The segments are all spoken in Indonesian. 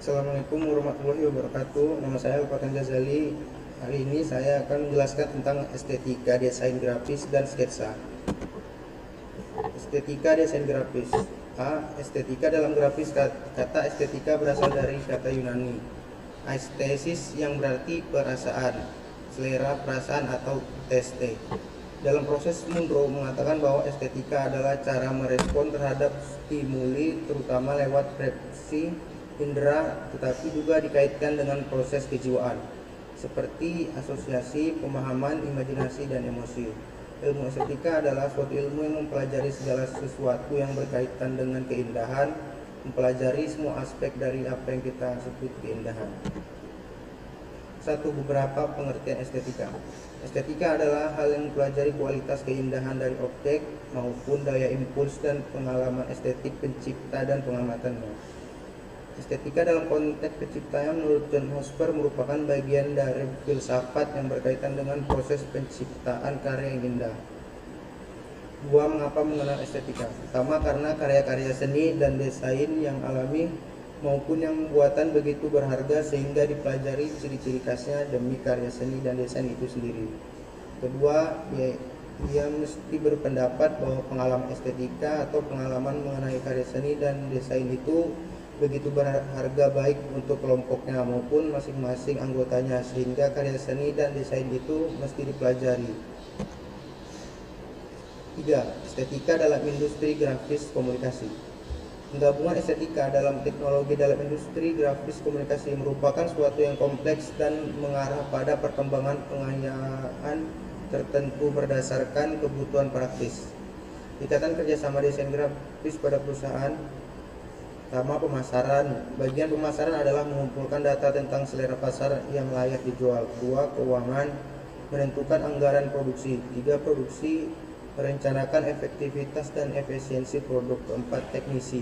Assalamualaikum warahmatullahi wabarakatuh. Nama saya Alfatan Ghazali. Hari ini saya akan menjelaskan tentang estetika desain grafis dan sketsa. Estetika desain grafis. Estetika dalam grafis. Kata estetika berasal dari kata Yunani aesthesis yang berarti perasaan, selera, perasaan atau teste. Dalam proses Munro mengatakan bahwa estetika adalah cara merespon terhadap stimuli terutama lewat persepsi indera, tetapi juga dikaitkan dengan proses kejiwaan seperti asosiasi, pemahaman, imajinasi, dan emosi. Ilmu estetika adalah suatu ilmu yang mempelajari segala sesuatu yang berkaitan dengan keindahan, mempelajari semua aspek dari apa yang kita sebut keindahan. Beberapa pengertian estetika. Estetika adalah hal yang mempelajari kualitas keindahan dari objek maupun daya impuls dan pengalaman estetik pencipta dan pengamatannya. Estetika dalam konteks penciptanya menurut John Hosper merupakan bagian dari filsafat yang berkaitan dengan proses penciptaan karya yang indah. Mengapa mengenal estetika? Pertama, karena karya-karya seni dan desain yang alami maupun yang buatan begitu berharga sehingga dipelajari ciri-ciri khasnya demi karya seni dan desain itu sendiri. Kedua, ia mesti berpendapat bahwa pengalaman estetika atau pengalaman mengenai karya seni dan desain itu begitu berharga baik untuk kelompoknya maupun masing-masing anggotanya, sehingga karya seni dan desain itu mesti dipelajari. 3. Estetika dalam industri grafis komunikasi. Penggabungan estetika dalam teknologi dalam industri grafis komunikasi merupakan suatu yang kompleks dan mengarah pada perkembangan pengayaan tertentu berdasarkan kebutuhan praktis. Ikatan kerjasama desain grafis pada perusahaan. Pertama, pemasaran. Bagian pemasaran adalah mengumpulkan data tentang selera pasar yang layak dijual. 2. Keuangan, menentukan anggaran produksi. 3. Produksi, merencanakan efektivitas dan efisiensi produk. 4. Teknisi,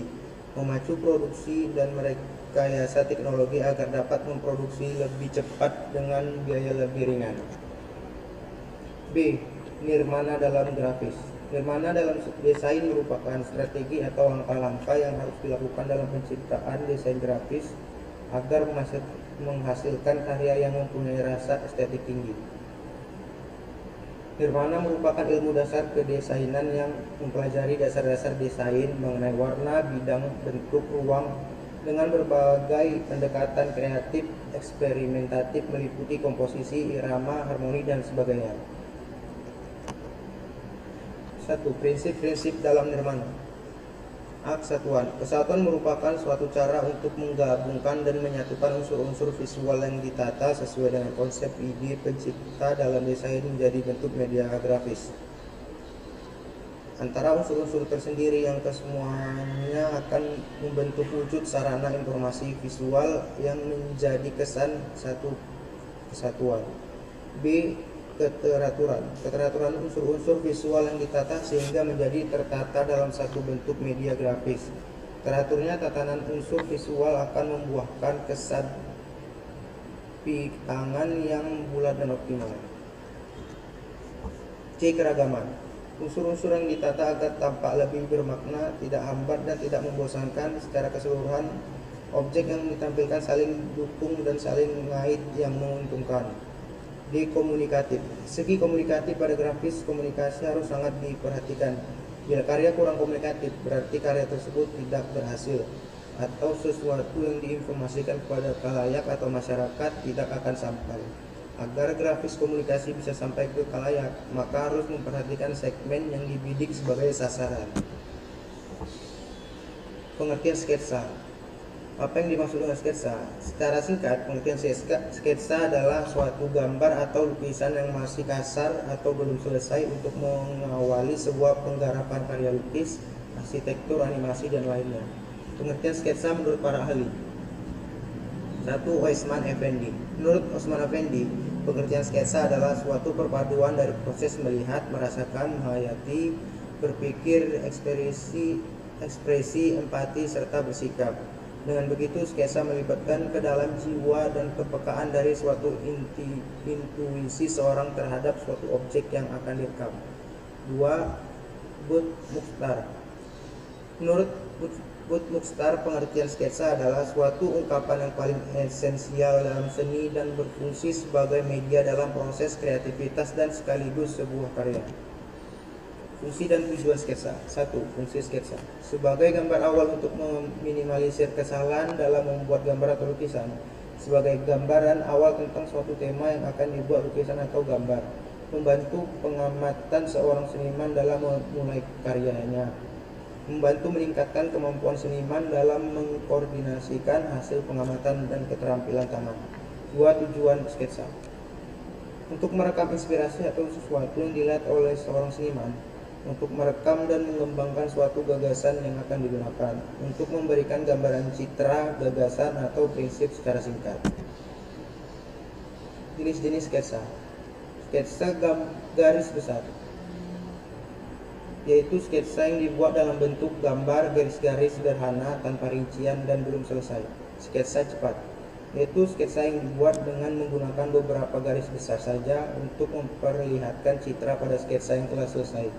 memacu produksi dan merekayasa teknologi agar dapat memproduksi lebih cepat dengan biaya lebih ringan. B. Nirmana dalam grafis. Nirmana dalam desain merupakan strategi atau langkah-langkah yang harus dilakukan dalam penciptaan desain grafis agar menghasilkan karya yang mempunyai rasa estetik tinggi. Nirmana merupakan ilmu dasar kedesainan yang mempelajari dasar-dasar desain mengenai warna, bidang, bentuk, ruang dengan berbagai pendekatan kreatif, eksperimentatif meliputi komposisi, irama, harmoni, dan sebagainya. 1. Prinsip-prinsip dalam nirmana. Kesatuan. Kesatuan merupakan suatu cara untuk menggabungkan dan menyatukan unsur-unsur visual yang ditata sesuai dengan konsep ide pencipta dalam desain menjadi bentuk media grafis. Antara unsur-unsur tersendiri yang kesemuanya akan membentuk wujud sarana informasi visual yang menjadi kesan satu kesatuan. B. Keteraturan. Keteraturan unsur-unsur visual yang ditata sehingga menjadi tertata dalam satu bentuk media grafis. Teraturnya tatanan unsur visual akan membuahkan kesan pitangan yang bulat dan optimal. C. Keragaman. Unsur-unsur yang ditata agar tampak lebih bermakna, tidak hambar dan tidak membosankan. Secara keseluruhan, objek yang ditampilkan saling dukung dan saling mengait yang menguntungkan. D. Komunikatif. Segi komunikatif pada grafis komunikasi harus sangat diperhatikan. Bila karya kurang komunikatif, berarti karya tersebut tidak berhasil atau sesuatu yang diinformasikan kepada khalayak atau masyarakat tidak akan sampai. Agar grafis komunikasi bisa sampai ke khalayak, maka harus memperhatikan segmen yang dibidik sebagai sasaran. Pengertian sketsa. Apa yang dimaksud dengan sketsa? Secara singkat, pengertian sketsa adalah suatu gambar atau lukisan yang masih kasar atau belum selesai untuk mengawali sebuah penggarapan karya lukis, arsitektur, animasi, dan lainnya. Pengertian sketsa menurut para ahli. 1. Osman Effendi. Menurut Osman Effendi, pengertian sketsa adalah suatu perpaduan dari proses melihat, merasakan, menghayati, berpikir, ekspresi, empati, serta bersikap. Dengan begitu, sketsa melibatkan ke dalam jiwa dan kepekaan dari suatu intuisi seorang terhadap suatu objek yang akan direkam. 2. Bud Mukhtar. Menurut Menurut Mukhtar, pengertian sketsa adalah suatu ungkapan yang paling esensial dalam seni dan berfungsi sebagai media dalam proses kreativitas dan sekaligus sebuah karya. Fungsi dan tujuan sketsa. 1. Fungsi sketsa sebagai gambar awal untuk meminimalisir kesalahan dalam membuat gambar atau lukisan, sebagai gambaran awal tentang suatu tema yang akan dibuat lukisan atau gambar, membantu pengamatan seorang seniman dalam memulai karyanya, membantu meningkatkan kemampuan seniman dalam mengkoordinasikan hasil pengamatan dan keterampilan tangan. 2. Tujuan sketsa untuk merekam inspirasi atau sesuatu yang dilihat oleh seorang seniman, untuk merekam dan mengembangkan suatu gagasan yang akan digunakan, untuk memberikan gambaran citra, gagasan, atau prinsip secara singkat. Jenis-jenis sketsa. Sketsa garis besar, yaitu sketsa yang dibuat dalam bentuk gambar garis-garis sederhana tanpa rincian dan belum selesai. Sketsa cepat, yaitu sketsa yang dibuat dengan menggunakan beberapa garis besar saja untuk memperlihatkan citra pada sketsa yang telah selesai.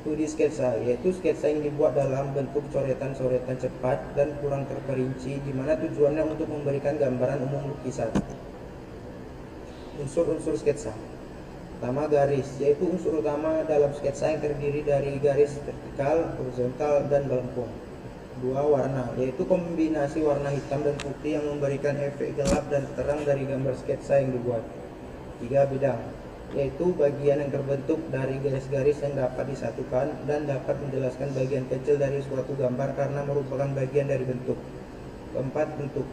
Studi sketsa, yaitu sketsa yang dibuat dalam bentuk coretan-coretan cepat dan kurang terperinci, di mana tujuannya untuk memberikan gambaran umum lukisan. Unsur-unsur sketsa. Pertama, garis, yaitu unsur utama dalam sketsa yang terdiri dari garis vertikal, horizontal, dan melengkung. 2. Warna, yaitu kombinasi warna hitam dan putih yang memberikan efek gelap dan terang dari gambar sketsa yang dibuat. 3. Bidang, yaitu bagian yang terbentuk dari garis-garis yang dapat disatukan dan dapat menjelaskan bagian kecil dari suatu gambar karena merupakan bagian dari bentuk. 4. Bentuk,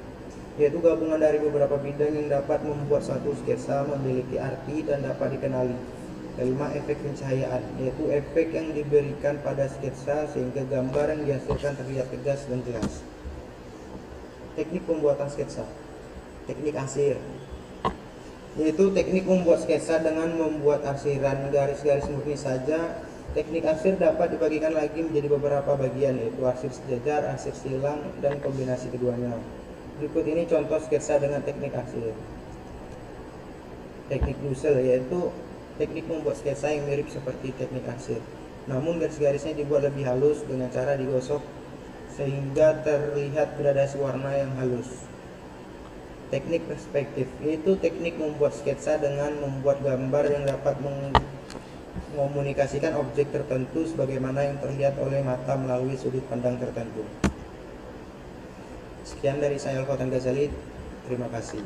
yaitu gabungan dari beberapa bidang yang dapat membuat satu sketsa memiliki arti dan dapat dikenali. 5. Efek pencahayaan, yaitu efek yang diberikan pada sketsa sehingga gambar yang dihasilkan terlihat tegas dan jelas. Teknik pembuatan sketsa. Teknik arsir, yaitu teknik membuat sketsa dengan membuat arsiran garis-garis murni saja. Teknik arsir dapat dibagikan lagi menjadi beberapa bagian, yaitu arsir sejajar, arsir silang, dan kombinasi keduanya. Berikut ini contoh sketsa dengan teknik arsir. Teknik Dussel, yaitu teknik membuat sketsa yang mirip seperti teknik arsir, namun garis-garisnya dibuat lebih halus dengan cara digosok sehingga terlihat gradasi warna yang halus. Teknik perspektif, yaitu teknik membuat sketsa dengan membuat gambar yang dapat mengomunikasikan objek tertentu sebagaimana yang terlihat oleh mata melalui sudut pandang tertentu. Sekian dari saya, Al-Fatan Ghazali. Terima kasih.